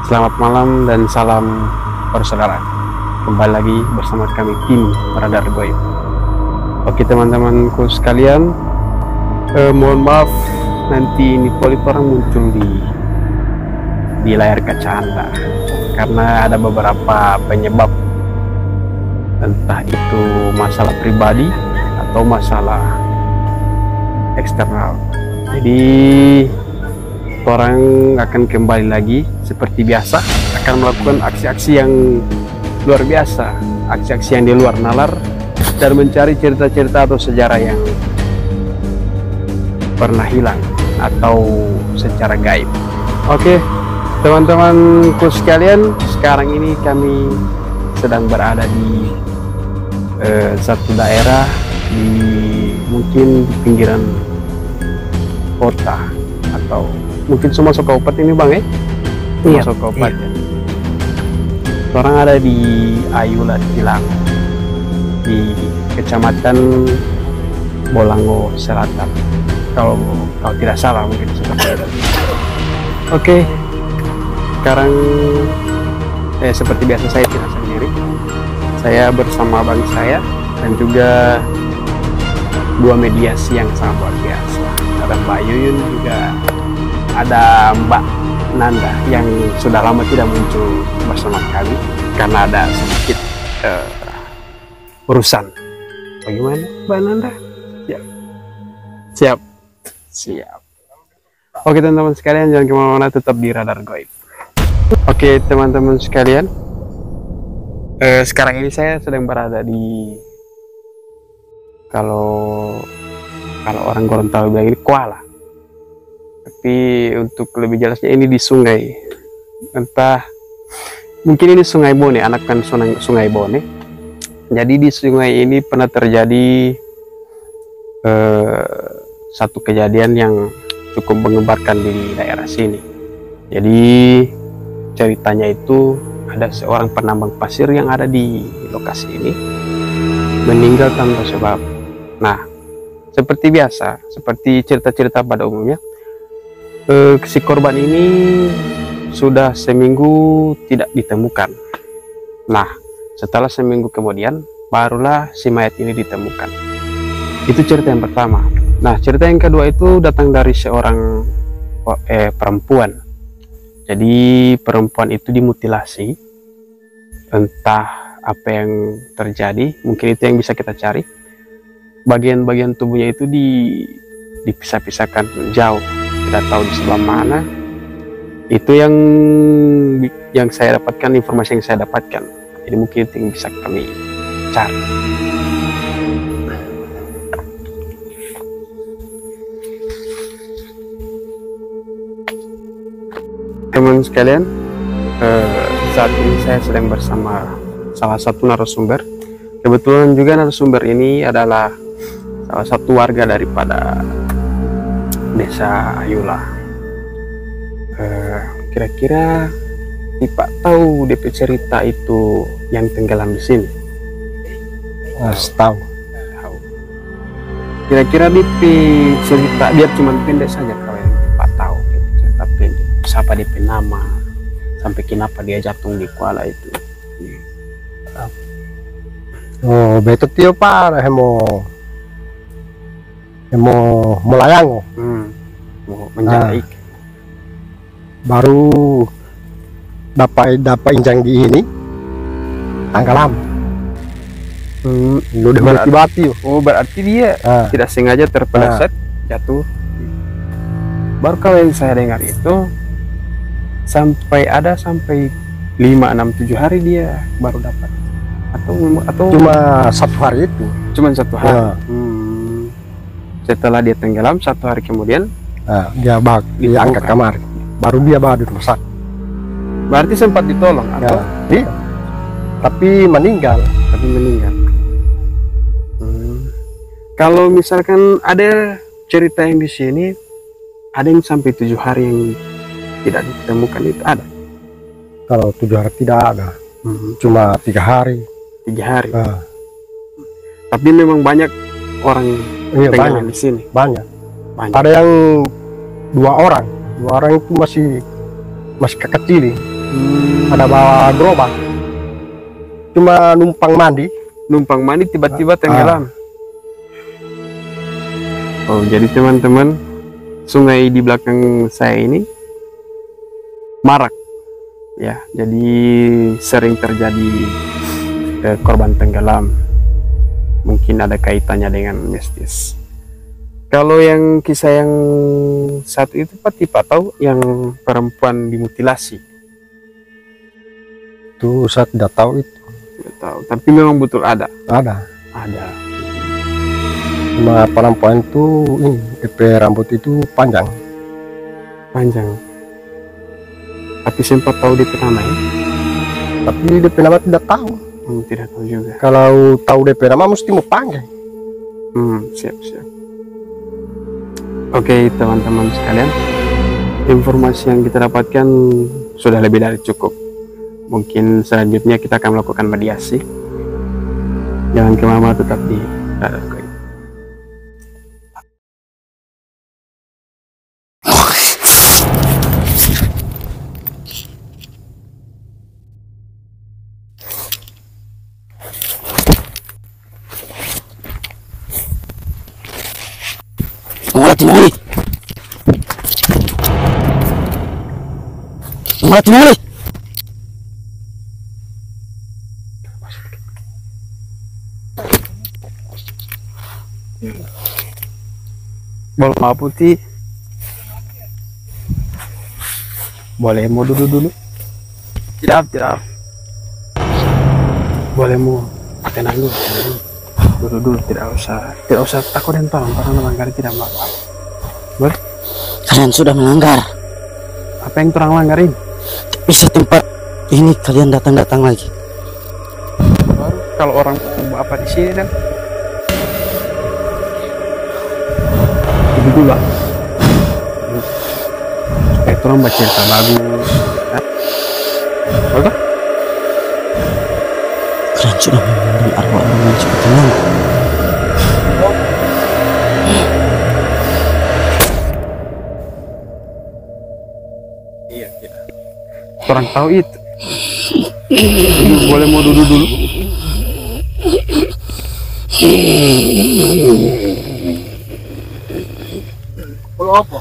Selamat malam dan salam persaudaraan. Kembali lagi bersama kami tim Radar Goib. Oke teman-temanku sekalian, mohon maaf nanti ini monitor muncul di layar kaca Anda karena ada beberapa penyebab, entah itu masalah pribadi atau masalah eksternal. Jadi orang akan kembali lagi seperti biasa, akan melakukan aksi-aksi yang luar biasa, aksi-aksi yang di luar nalar, dan mencari cerita-cerita atau sejarah yang pernah hilang atau secara gaib. Oke teman-temanku sekalian, sekarang ini kami sedang berada di satu daerah di mungkin di pinggiran kota atau mungkin Sumasok Kabupaten ini bang ya? Sumasok Kabupaten. Orang ada di Ayula Tilang di Kecamatan Bolango Selatan. Kalau tidak salah mungkin seperti itu. Oke, sekarang seperti biasa saya tidak sendiri. Saya bersama bang saya dan juga dua mediasi yang sangat luar biasa. Ada Mbak Yuyun, juga ada Mbak Nanda yang sudah lama tidak muncul bersama kami karena ada sedikit urusan. Bagaimana Mbak Nanda? Siap. Oke teman-teman sekalian, jangan kemana-mana, tetap di Radar Goib. Oke teman-teman sekalian, sekarang ini saya sedang berada di kalau orang Gorontalo bilang ini Kuala, tapi untuk lebih jelasnya ini di sungai, entah mungkin ini Sungai Bone, anakan Sungai Bone. Jadi di sungai ini pernah terjadi satu kejadian yang cukup mengembarkan di daerah sini. Jadi ceritanya itu ada seorang penambang pasir yang ada di lokasi ini meninggal tanpa sebab. Nah, seperti biasa, seperti cerita-cerita pada umumnya, si korban ini sudah seminggu tidak ditemukan. Nah, setelah seminggu kemudian barulah si mayat ini ditemukan. Itu cerita yang pertama. Nah, cerita yang kedua itu datang dari seorang perempuan. Jadi perempuan itu dimutilasi, entah apa yang terjadi, mungkin itu yang bisa kita cari. Bagian-bagian tubuhnya itu dipisah-pisahkan jauh, tidak tahu di sebelah mana. Itu yang saya dapatkan, informasi yang saya dapatkan. Jadi mungkin itu yang bisa kami cari. Teman sekalian, saat ini saya sedang bersama salah satu narasumber. Kebetulan juga narasumber ini adalah salah satu warga daripada desa Ayula. Kira-kira Pak tahu DP cerita itu yang tenggelam di sini? Tahu. Kira-kira DP cerita biar cuma pendek saja kalau yang Pak tahu, cerita pendek. Siapa DP nama sampai kenapa dia jatuh di Kuala itu? Oh, betul tio par hemo melayang. Mau menjadi baru dapat injang di ini tenggelam. Udah mati-mati. Oh, berarti dia tidak sengaja terpeleset jatuh. Baru kalau yang saya dengar itu sampai 5, 6, 7 hari dia baru dapat, atau cuma satu hari itu, cuma satu hari. Setelah dia tenggelam 1 hari kemudian dia diangkat kamar, baru dia bawa di rumah sakit. Berarti sempat ditolong atau? Iya, tapi meninggal. Kalau misalkan ada cerita yang di sini ada yang sampai 7 hari yang tidak ditemukan, itu ada? Kalau 7 hari tidak ada, cuma 3 hari. 3 hari. Tapi memang banyak orang tenggelam di sini. Banyak. Ada yang 2 orang itu masih kecil. ada bawa gerobak, cuma numpang mandi. Numpang mandi tiba-tiba tenggelam. Oh, jadi teman-teman, sungai di belakang saya ini marak ya, jadi sering terjadi korban tenggelam. Mungkin ada kaitannya dengan mistis. Kalau yang kisah yang satu itu Pak tahu yang perempuan dimutilasi? Itu saya tidak tahu itu. Tidak tahu, tapi memang betul ada. Ada. Ada. Cuma perempuan itu ini DP rambut itu panjang. Tapi sempat tahu DP nama ya? Tapi DP nama tidak tahu. Tidak tahu juga. Kalau tahu DP nama mesti mau panggil. Siap. Oke teman-teman sekalian, informasi yang kita dapatkan sudah lebih dari cukup. Mungkin selanjutnya kita akan melakukan mediasi. Jangan kemana-mana, tetap di Radar Goib. Mulai. Bola putih. Boleh mau duduk dulu? Tidak. Boleh mau tenang dulu. Duduk, tidak usah takut dan tolong melanggar tidak apa-apa. Boleh? Kalian sudah melanggar. Apa yang kurang langgarin? Bisa tempat ini kalian datang lagi. Baru kalau orang apa di sini dan dulu lah. Supaya orang baca cerita bagus. Betul? Kalian sudah mengundang arwah-arwah yang sudah tenang. Iya. Kurang tahu itu. Boleh mau duduk dulu? Kalau apa?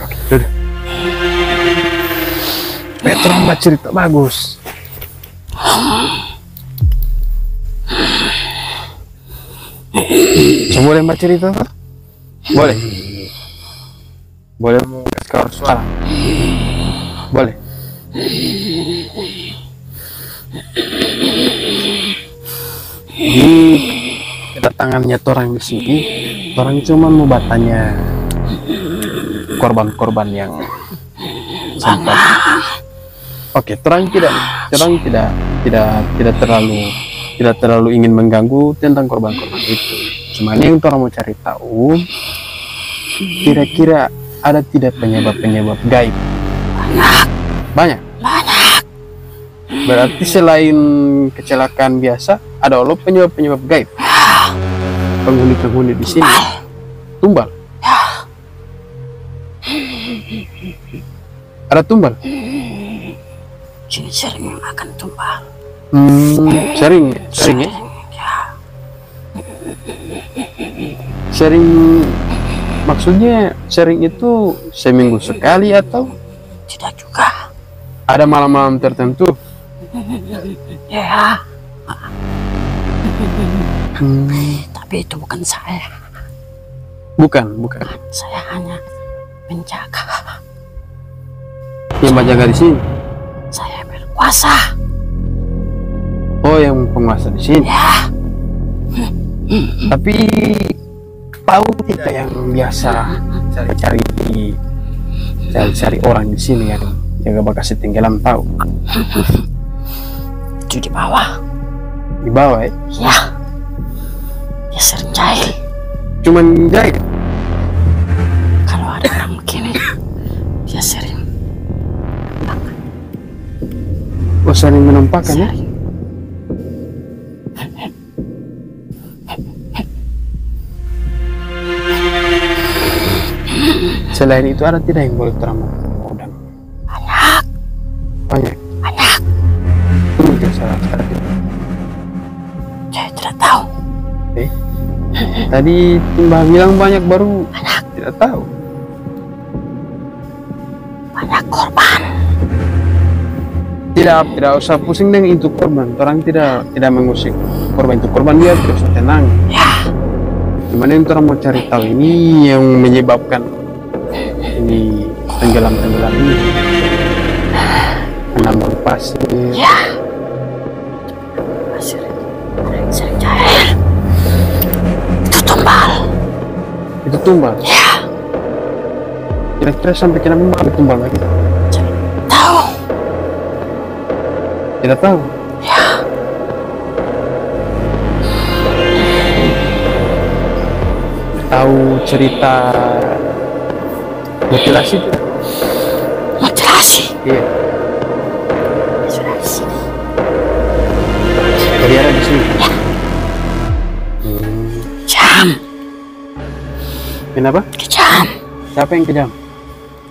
Oke, duduk. Petron baca cerita bagus. Boleh baca cerita? Boleh. Boleh mau kasih suara? Boleh. Di kedatangannya orang di sini, orang cuma mau bertanya korban-korban yang sempat. Oke, terang tidak terlalu ingin mengganggu tentang korban-korban itu. Cuma yang orang mau cari tahu, kira-kira ada tidak penyebab gaib? Banyak. Berarti selain kecelakaan biasa, ada Allah penyebab gaib. Penghuni di sini tumbal. Ada tumbal. Sini sering akan tumbal. Sering ya? Sering maksudnya sering itu seminggu sekali atau? Tidak juga. Ada malam-malam tertentu? Ya. Tapi itu bukan saya. Bukan. Saya hanya menjaga. Yang menjaga di sini? Saya berkuasa. Oh, yang penguasa di sini. Ya. Tapi tahu tidak yang biasa cari orang di sini yang jaga Bekasi tenggelam, tahu? Itu di bawah. Di bawah ya? Ya. Dia sering jahil. Cuman jahil? Kalau ada orang begini, dia sering. Oh, sering menampakkan ya? Selain itu ada tidak yang boleh terang udang? Banyak. Mungkin salah satu. Saya tidak tahu. Tadi Mbah bilang banyak, baru tidak tahu. Banyak korban. Tidak usah pusing dengan itu korban. Orang tidak mengusik korban itu. Korban dia terus tenang. Ya. Gimana yang orang mau cari tahu ini yang menyebabkan ini tenggelam ini. Penambang pasir. Ya. Pasir cair. Itu tumbal. Ya. Kira-kira sampai kenapa tumbal lagi? Tahu. Tidak tahu. Ya. Tahu cerita mutilasi itu? Mutilasi. Iya. Sudah di sini. Tadi ada di sini. Ya. Jam. Kenapa? Kejam. Siapa yang kejam?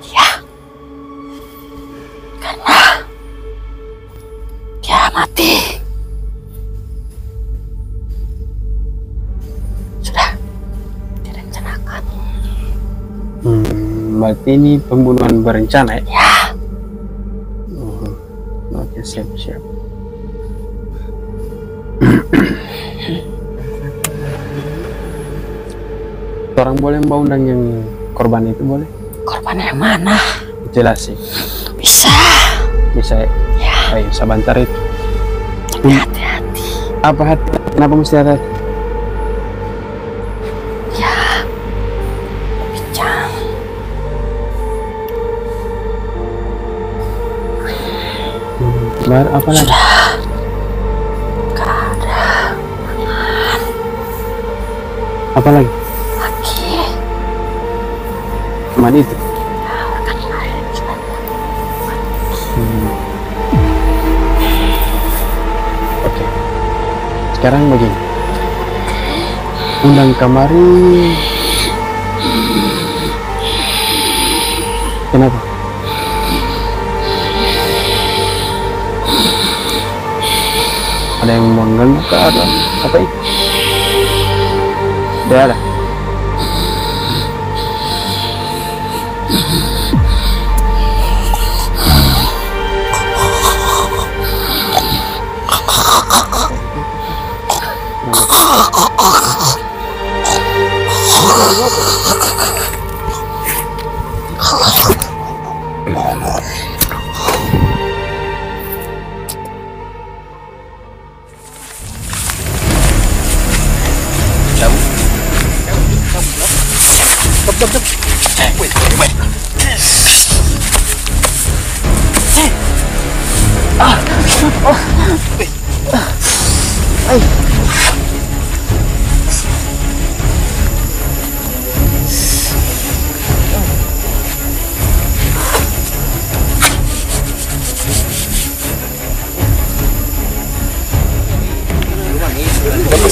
Ya. Karena dia mati. Sudah direncanakan. Berarti ini pembunuhan berencana ya? Ya. Oke, siap. Orang boleh mbak undang yang korban itu boleh? Korban yang mana? Jelasin. Bisa. Bisa ya? Ya. Ayo, sebentar itu. Tapi hati-hati. Apa hati? Kenapa mesti hati? Ya. Bincang. Apa lagi? Sudah. Gak ada. Apa lagi? Lagi. Cuman itu. Kan lain. Oke. Sekarang begini. Undang kamari. Kenapa? Ada yang mengganggu ke ada apa itu? Tidak ada.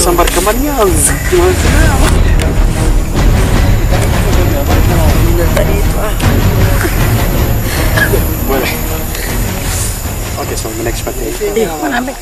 Sambar kemana? Boleh. Oke, so next part. Mana ambil?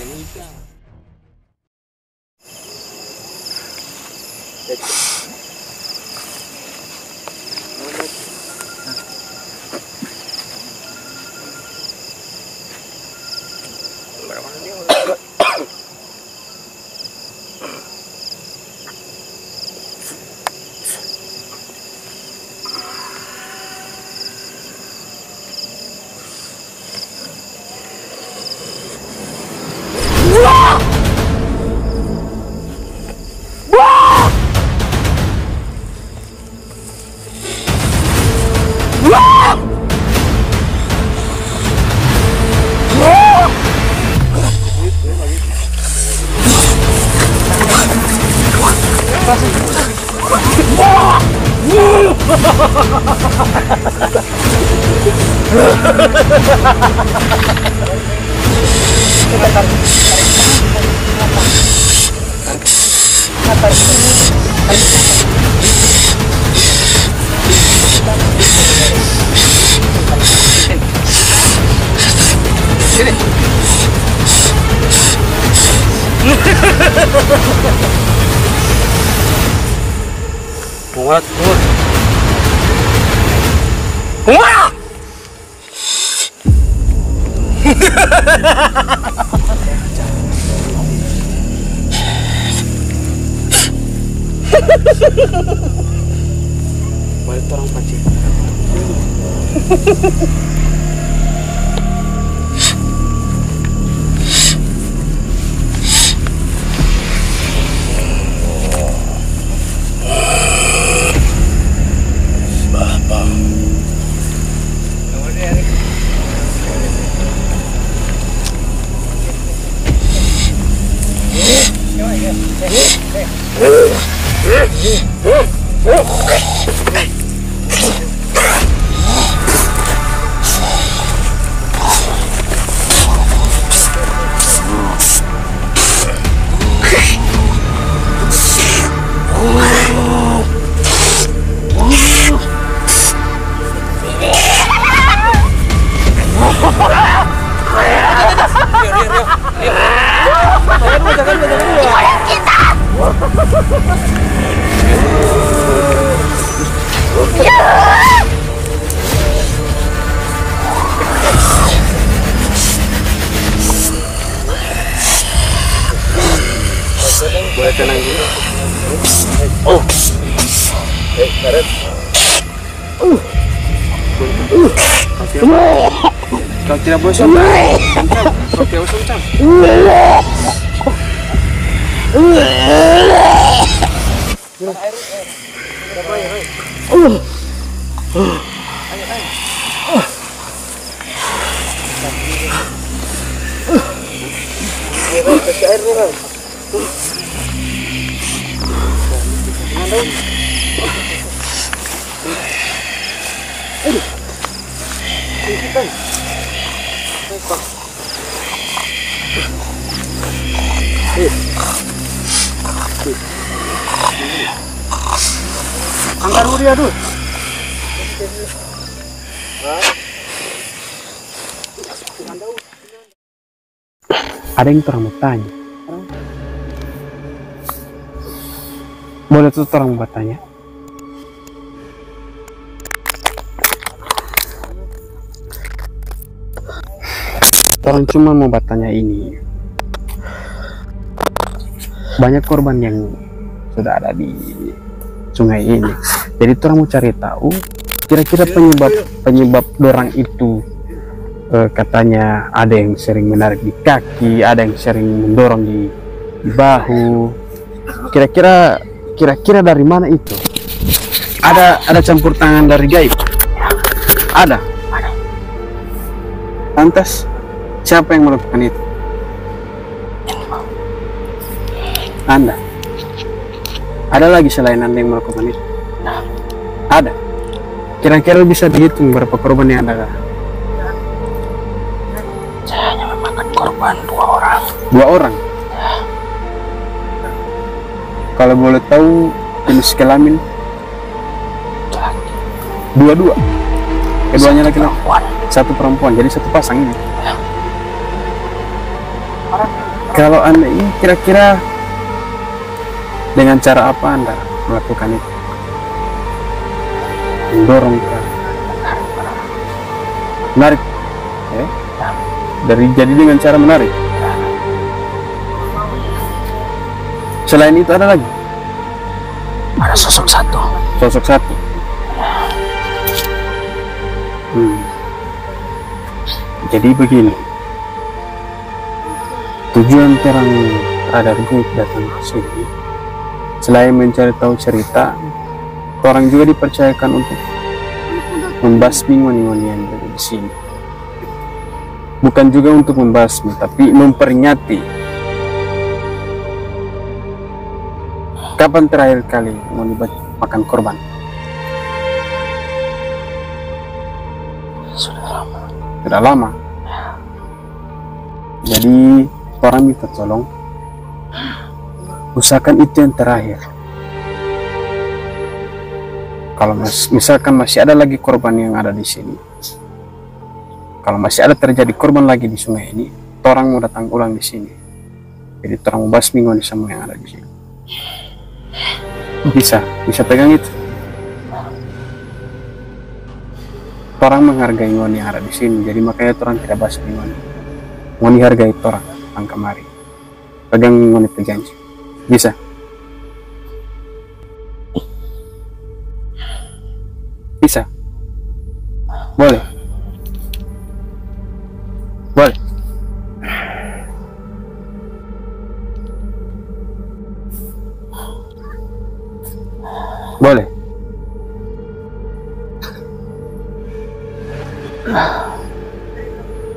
Sini. Muat, muat. Muat. Balik orang pacik. Boleh tenang dulu. Oh. Karet. Kau tidak boleh sombong. Kau tidak boleh sombong. Angkat dulu dia tuh. Ada yang terang mau tanya. Boleh tuh orang mau bertanya? Orang cuma mau bertanya ini. Banyak korban yang sudah ada di sungai ini. Jadi orang mau cari tahu kira-kira penyebab dorang itu katanya ada yang sering menarik di kaki, ada yang sering mendorong di bahu. Kira-kira dari mana itu? Ada campur tangan dari gaib? Ada. Lantas siapa yang melakukan itu? Anda. Ada lagi selain Anda yang melakukan itu? Ada. Kira-kira bisa dihitung berapa korban yang ada? Saya hanya memakan korban 2 orang. 2 orang? Kalau boleh tahu jenis kelamin? Laki. 2-2? Keduanya laki-laki? Perempuan. 1 perempuan, jadi 1 pasang ini. Kalau Anda ini kira-kira dengan cara apa Anda melakukan itu? Mendorong ke menarik, jadi dengan cara menarik. Selain itu ada lagi? Ada sosok satu. Sosok satu. Jadi begini, tujuan terang radar gue datang ke sini selain mencari tahu cerita, orang juga dipercayakan untuk membasmi ngoni-ngoni yang ada di sini. Bukan juga untuk membasmi, tapi memperingati. Kapan terakhir kali ngoni makan korban? Sudah lama. Sudah lama. Jadi orang minta tolong usahakan itu yang terakhir. Kalau misalkan masih ada lagi korban yang ada di sini, kalau masih ada terjadi korban lagi di sungai ini, orang mau datang ulang di sini. Jadi orang mau basmi ngoni semua yang ada di sini. Bisa pegang itu. Orang menghargai ngoni yang ada di sini, jadi makanya orang tidak basmi ngoni. Ngoni hargai orang kamari. Pegang ngoni perjanji. Bisa. Bisa. Boleh. Boleh. Boleh.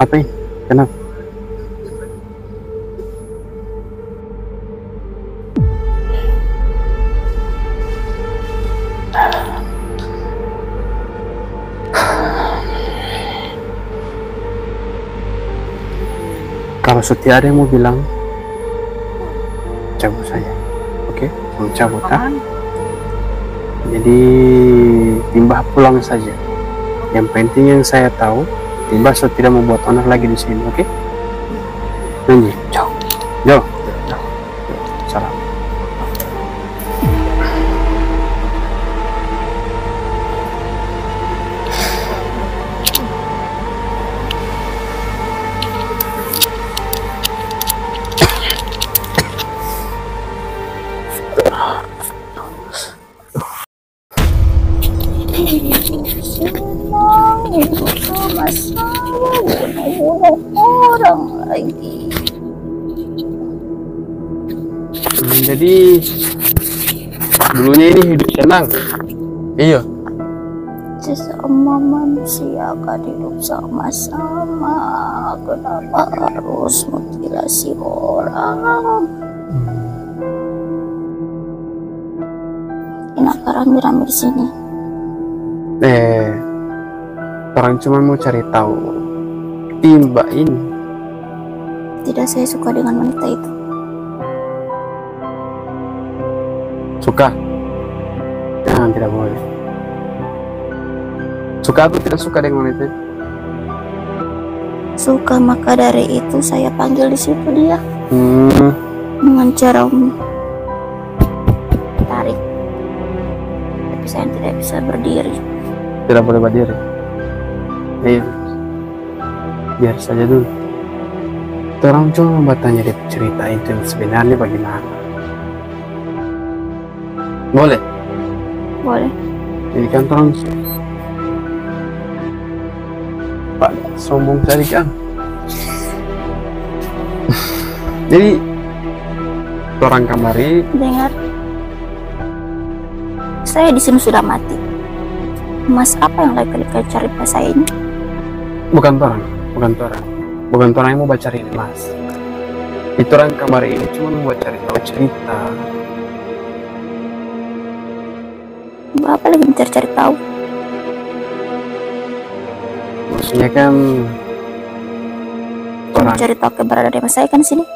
Apa ini? Kenapa? Kalau setia ada yang mau bilang, cabut saja. Oke, mau cabut, Jadi Timbah pulang saja. Yang penting yang saya tahu, Timbah sudah tidak membuat onar lagi di sini, oke? Janji. Jauh. Salam. Hidup sama saya bunuh orang lagi. Jadi dulunya ini hidup senang. Iya. Sesama manusia akan hidup sama-sama. Kenapa harus mutilasi orang? Kenapa rame-rame di sini? Orang cuma mau cari tahu Timbah ini. Tidak, saya suka dengan wanita itu. Suka? Jangan, tidak boleh. Suka atau tidak suka dengan wanita itu? Suka, maka dari itu saya panggil di situ dia dengan cara tarik. Tapi saya tidak bisa berdiri. Tidak boleh berdiri. Iya, biar saja dulu. Orang cuma bertanya dia cerita itu sebenarnya bagaimana. Boleh? Boleh. Ini kan orang Pak sombong sekali kan. Jadi orang kamari Dengar, saya di sini sudah mati. Mas, apa yang lagi kalian cari pas saya ini? bukan orang yang mau baca ini, Mas. Itu orang kamari ini cuma mau cari tahu cerita. Bapak lagi mencari tahu. Maksudnya kan orang Mencari tahu keberadaan mas saya kan sini.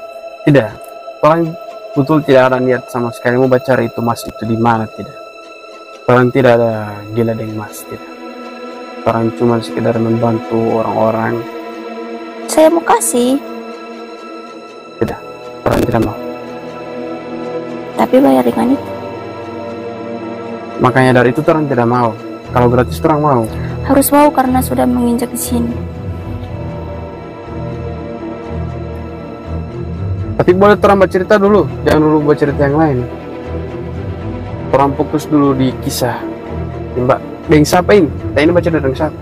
tidak, orang betul tidak ada niat sama sekali mau baca itu Mas itu di mana, tidak. Orang tidak ada gila dengan Mas, tidak. Orang cuma sekedar membantu orang-orang. Saya mau kasih, Tidak, orang tidak mau. tapi bayar dengan itu. Makanya dari itu orang tidak mau. Kalau gratis orang mau. Harus mau karena sudah menginjak di sini. Tapi boleh orang bercerita dulu, jangan dulu bercerita yang lain. Orang fokus dulu di kisah Mbak. Deng siapa ini? Ini baca dari siapa?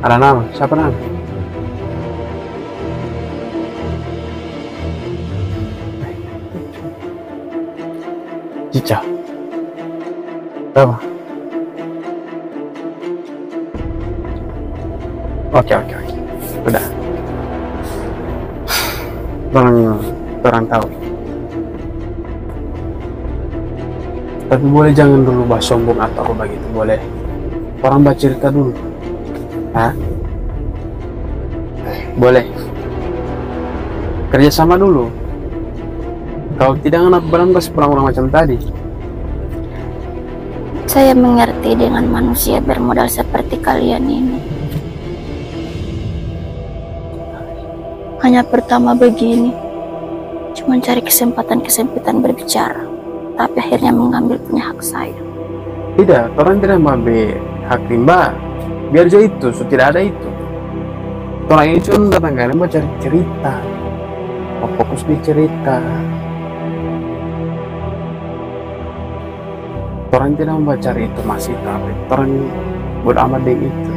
Ada nama? Siapa nama? Cica. Berapa? Oke. Udah. Orang tahu. Tapi boleh jangan dulu bahas sombong atau apa begitu, boleh. Orang baca cerita dulu. Hah? Boleh. Kerjasama dulu. Kalau tidak anak berantas orang-orang macam tadi. Saya mengerti dengan manusia bermodal seperti kalian ini. Makanya pertama begini, cuma cari kesempatan berbicara, tapi akhirnya mengambil punya hak saya. Tidak, orang tidak mengambil hak timba. Biar aja itu, so tidak ada itu. Orang ini cuma datang kalian mau cari cerita, mau fokus di cerita. Orang tidak mau cari itu masih tapi orang bodoh amat dengan itu.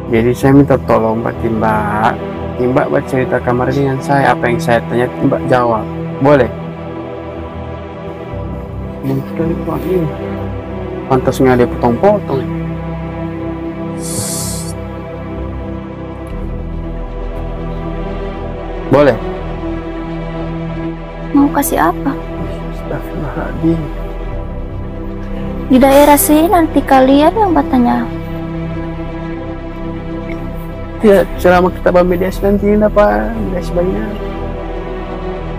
Jadi saya minta tolong Mbak Timba buat cerita kamar dengan saya. Apa yang saya tanya Timba jawab, boleh? Mungkin Pak ini pantas nggak ada potong-potong. Boleh? Mau kasih apa? Astagfirullahaladzim. Di daerah sini nanti kalian yang bertanya. Tidak, selama kita bermediasi nanti apa mediasi banyak.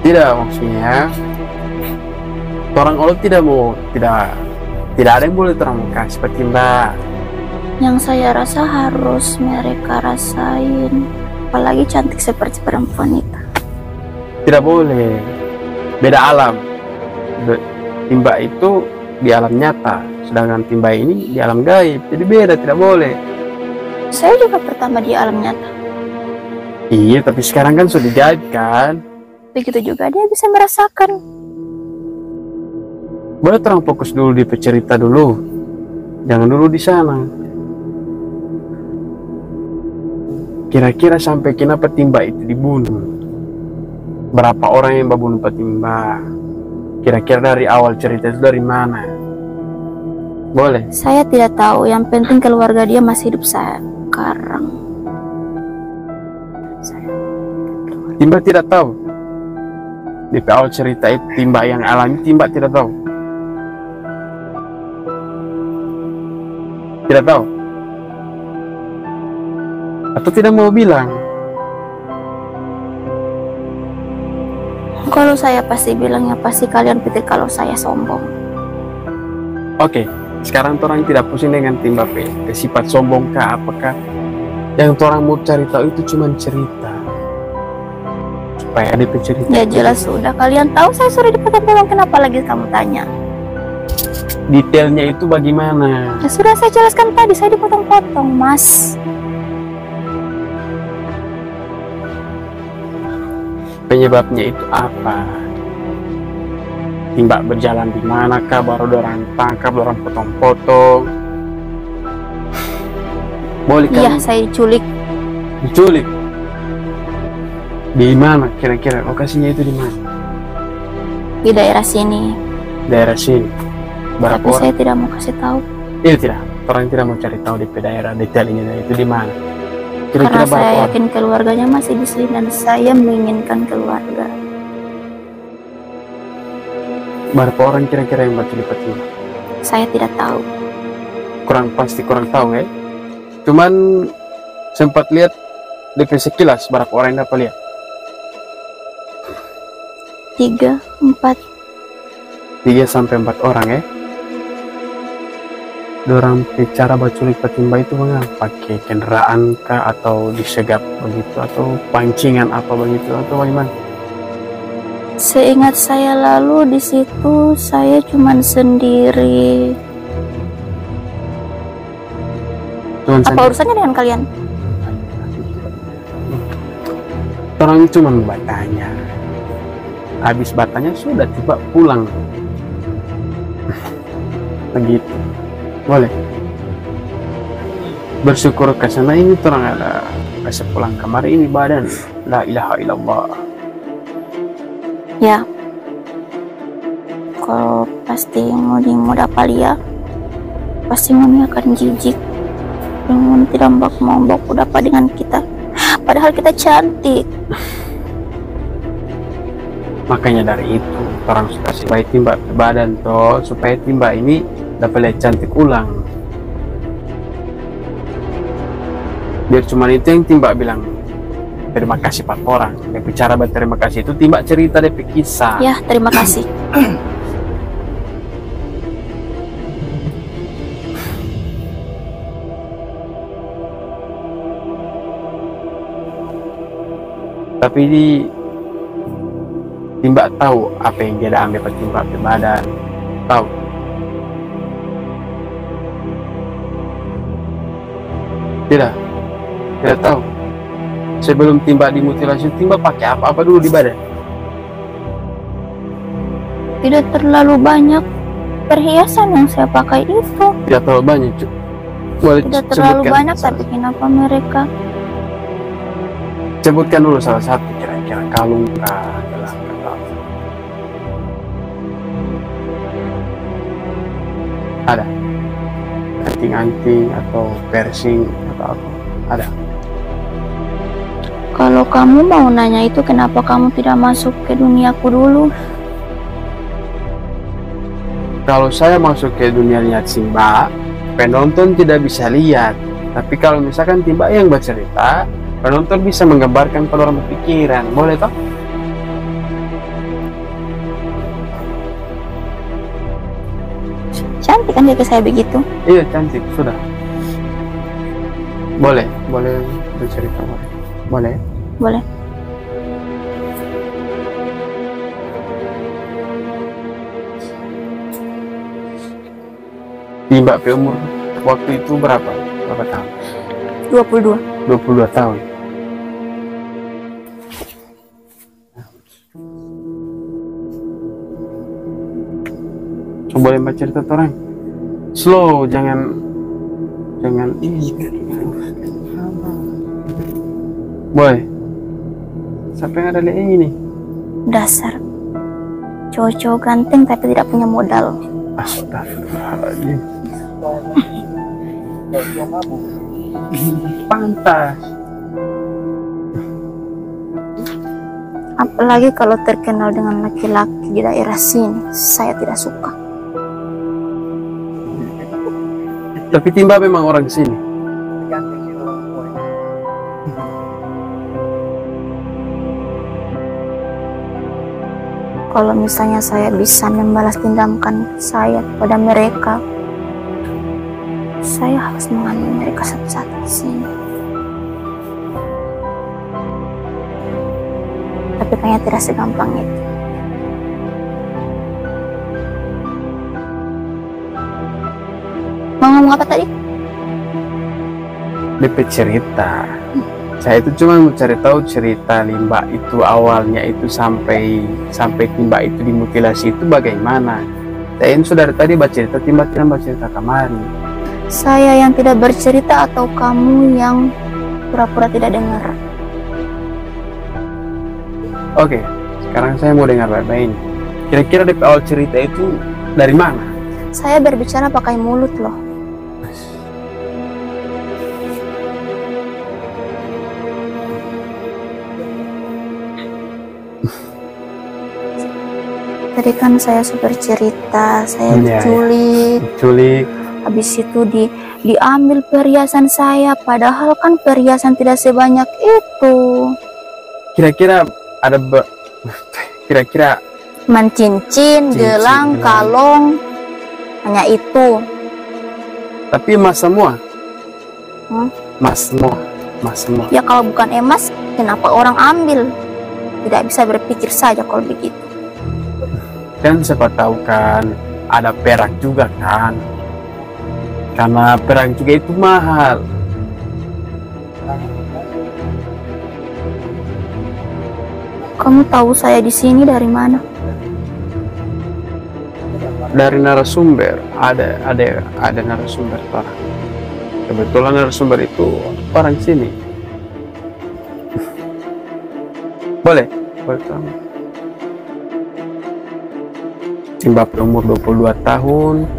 Tidak, maksudnya orang Allah tidak ada yang boleh terangkan seperti Mbak. Yang saya rasa harus mereka rasain, apalagi cantik seperti perempuan itu. Tidak boleh, beda alam. Timba itu di alam nyata, sedangkan timba ini di alam gaib, jadi beda, tidak boleh. Saya juga pertama di alam nyata. Iya, tapi sekarang kan sudah gaib kan. Begitu juga dia bisa merasakan. Boleh terang fokus dulu di pecerita dulu, jangan dulu di sana. Kira-kira sampai kenapa timba itu dibunuh? Berapa orang yang membunuh Timba? Kira-kira dari awal cerita itu dari mana? Boleh? Saya tidak tahu, yang penting keluarga dia masih hidup sekarang. Timba tidak tahu. Di awal cerita itu Timba yang alami, Timba tidak tahu. Tidak tahu? Atau tidak mau bilang? Kalau saya pasti bilangnya, pasti kalian pikir kalau saya sombong. Oke, sekarang orang tidak pusing dengan Timba P. Sifat sombong kah, apakah? Yang orang mau cari tahu itu cuma cerita. Supaya ada cerita. Ya jelas sudah, kalian tahu saya sudah dipotong-potong, kenapa lagi kamu tanya? Detailnya itu bagaimana? Ya sudah saya jelaskan tadi, saya dipotong-potong, Mas. Penyebabnya itu apa? Timba berjalan di manakah baru dorang tangkap, dorang potong-potong? Boleh kan? Iya, saya diculik. Diculik? Di mana kira-kira lokasinya itu di mana? Di daerah sini. Daerah sini. Berapa Tapi orang? saya tidak mau kasih tahu. Iya tidak. Orang tidak mau cari tahu di daerah detail ini itu di mana. Karena Kira-kira berapa saya orang? yakin keluarganya masih di sini dan saya menginginkan keluarga. Berapa orang kira-kira yang baca di Timba? Saya tidak tahu. Kurang pasti, kurang tahu ya. Cuman sempat lihat DP sekilas berapa orang yang dapat lihat? 3, 4. 3-4 orang ya. Dorang bicara baculik Timba itu pakai kendaraan kah atau disegap begitu atau pancingan apa begitu atau bagaimana? Seingat saya lalu di situ saya cuman sendiri. Cuman Apa urusannya dengan kalian? orang cuma bertanya. Habis bertanya sudah tiba pulang. Begitu. Boleh. Bersyukur ke sana ini terang ada kasih pulang kamar ini badan. La ilaha illallah. Ya. Kalau pasti mau dapat dia, pasti Mami akan jijik. Mami tidak mau dapat dengan kita. Padahal kita cantik. Makanya dari itu orang suka supaya Timba badan toh supaya Timba ini dapat lihat cantik ulang. Biar cuma itu yang Timba bilang terima kasih 4 orang. Dia bicara berterima kasih itu Timba cerita dia kisah. Ya, terima kasih. Tapi di Timba tahu apa yang dia ambil pas Timba ke badan, tahu. Tidak tahu. Sebelum Timba dimutilasi, Timba pakai apa dulu di badan? Tidak terlalu banyak perhiasan yang saya pakai itu. Tidak terlalu banyak. Boleh Tidak terlalu sebutkan banyak, tapi kenapa mereka? Sebutkan dulu salah satu kira-kira kalung kah, gelang kah? Ada anting-anting atau piercing atau apa? Ada. Kalau kamu mau nanya itu, kenapa kamu tidak masuk ke duniaku dulu? Kalau saya masuk ke dunia lihat Simba, penonton tidak bisa lihat. Tapi kalau misalkan Timba yang bercerita, penonton bisa menggambarkan pada orang berpikiran. Boleh toh? Cantik kan dia ke saya begitu? Iya, cantik. Sudah. Boleh bercerita, boleh. Boleh. Timba umur waktu itu berapa tahun? 22. 22 tahun. Boleh baca cerita orang? Slow, jangan boleh. Siapa yang ada lihat ini? Dasar cowok-cowok ganteng tapi tidak punya modal. Astagfirullahaladzim. Pantas. Apalagi kalau terkenal dengan laki-laki di daerah sini, saya tidak suka. Tapi Timba memang orang sini. Kalau misalnya saya bisa membalas dendamkan saya kepada mereka, saya harus mengambil mereka satu-satu di sini. Tapi kayaknya tidak segampang itu. Mau ngomong apa tadi? DP cerita. Saya itu cuma mencari tahu cerita Limba itu awalnya itu sampai Timba itu dimutilasi itu bagaimana. Saya ini sudah tadi baca cerita Timba tidak baca cerita kamari. Saya yang tidak bercerita atau kamu yang pura-pura tidak dengar? Oke, sekarang saya mau dengar baik-baik ini. Kira-kira DP awal cerita itu dari mana? Saya berbicara pakai mulut loh. Tadi kan saya sudah bercerita, saya diculik. Habis itu diambil perhiasan saya, padahal kan perhiasan tidak sebanyak itu. Kira-kira ada kira-kira cincin, gelang, kalung, hanya itu. Tapi emas semua. Emas semua. Ya kalau bukan emas, kenapa orang ambil? Tidak bisa berpikir saja kalau begitu. Dan siapa tahu kan ada perak juga kan, karena perak juga itu mahal. Kamu tahu saya di sini dari mana? Dari narasumber, ada narasumber orang. Kebetulan narasumber itu orang sini. Boleh kamu. Timba umur 22 tahun.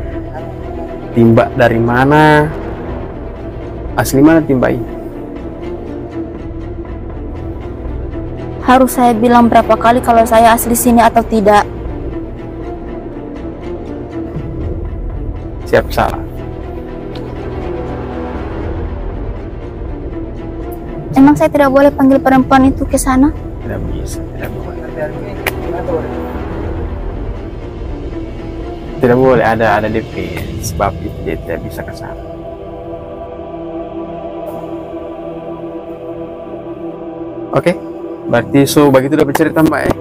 Timba dari mana? Asli mana Timba ini? Harus saya bilang berapa kali kalau saya asli sini atau tidak? Siap salah. Emang saya tidak boleh panggil perempuan itu ke sana? Tidak bisa, tidak boleh. Tidak boleh, ada DP sebab itu dia tidak bisa ke sana. Oke? Berarti so begitu udah bercerita Mbak ya.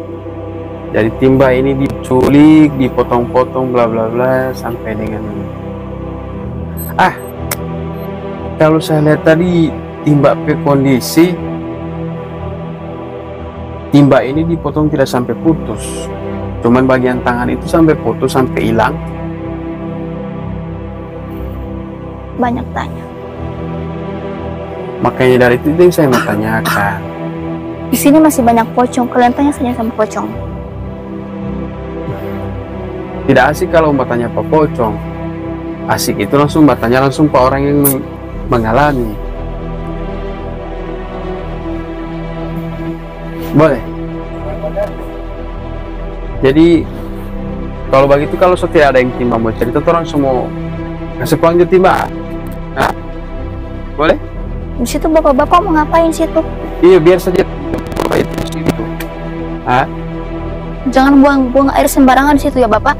Jadi timba ini diculik, dipotong-potong, bla bla bla sampai dengan kalau saya lihat tadi timba pe kondisi timba ini dipotong tidak sampai putus, cuman bagian tangan itu sampai putus, sampai hilang. Banyak tanya. Makanya dari itu yang saya mau tanyakan. Di sini masih banyak pocong. Kalian tanya saja sama pocong. Tidak asik kalau mbak tanya pak pocong. Asik itu langsung mbak tanya langsung pak orang yang mengalami. Boleh. Jadi kalau begitu, kalau setiap ada yang timba mau cerita, orang semua kasih pelanjut timba. Nah, boleh? Di situ bapak-bapak mau ngapain situ? Iya, biar saja bapak itu di situ. Hah? Jangan buang-buang air sembarangan di situ ya bapak.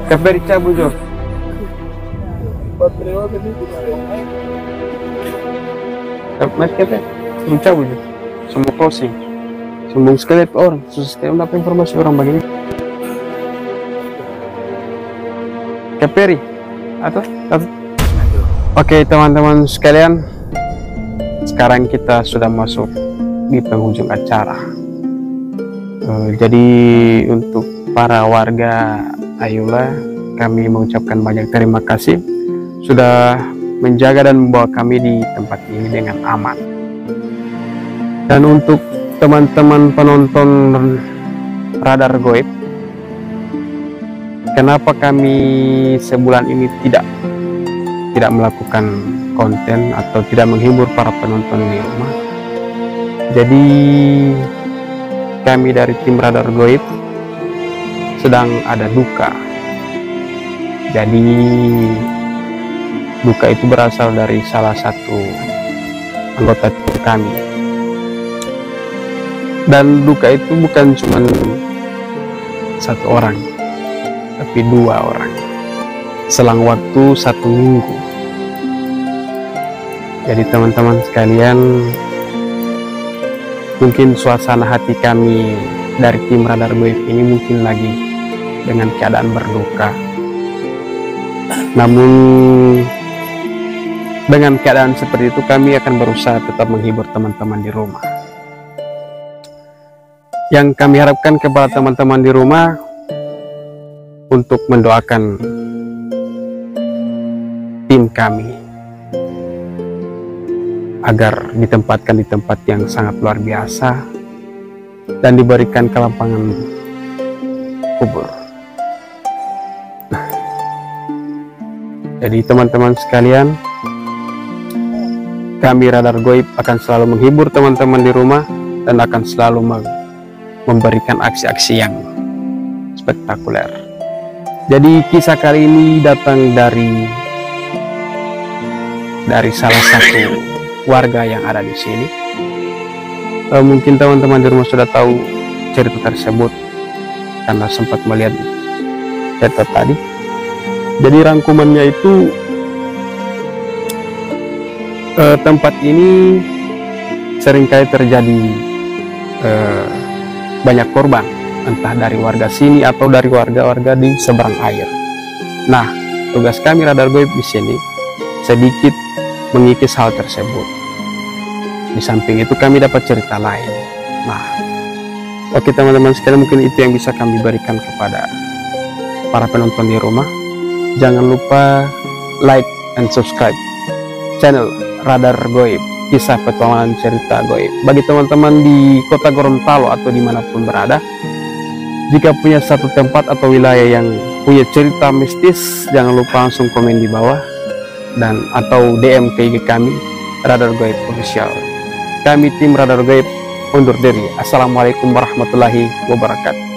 Keberi cabut jo. Mas kepe, belum cabut jo. Semua closing. Sembung sekali orang, susah sekali dapat informasi orang begini. Keperi, atau? Oke teman-teman sekalian, sekarang kita sudah masuk di penghujung acara. Jadi untuk para warga Ayula, kami mengucapkan banyak terima kasih sudah menjaga dan membawa kami di tempat ini dengan aman. Dan untuk teman-teman penonton Radar Goib, kenapa kami sebulan ini tidak melakukan konten atau tidak menghibur para penonton di rumah? Jadi kami dari tim Radar Goib sedang ada duka. Jadi duka itu berasal dari salah satu anggota tim kami. Dan duka itu bukan cuma satu orang, tapi 2 orang. Selang waktu 1 minggu. Jadi teman-teman sekalian, mungkin suasana hati kami dari tim Radar Goib ini mungkin lagi dengan keadaan berduka. Namun dengan keadaan seperti itu kami akan berusaha tetap menghibur teman-teman di rumah. Yang kami harapkan kepada teman-teman di rumah untuk mendoakan tim kami agar ditempatkan di tempat yang sangat luar biasa dan diberikan kelapangan kubur. Jadi teman-teman sekalian, kami Radar Goib akan selalu menghibur teman-teman di rumah dan akan selalu memberikan aksi-aksi yang spektakuler. Jadi kisah kali ini datang dari salah satu warga yang ada di sini. Mungkin teman-teman di rumah sudah tahu cerita tersebut karena sempat melihat cerita tadi. Jadi rangkumannya itu tempat ini seringkali terjadi banyak korban, entah dari warga sini atau dari warga-warga di seberang air. Nah, tugas kami Radar Goib di sini sedikit mengikis hal tersebut. Di samping itu kami dapat cerita lain. Nah, oke teman-teman sekalian, mungkin itu yang bisa kami berikan kepada para penonton di rumah. Jangan lupa like and subscribe channel Radar Goib, kisah petualangan cerita goib. Bagi teman-teman di kota Gorontalo atau dimanapun berada, jika punya satu tempat atau wilayah yang punya cerita mistis, jangan lupa langsung komen di bawah dan atau DM ke IG kami Radar Goib Official. Kami tim Radar Goib undur diri. Assalamualaikum warahmatullahi wabarakatuh.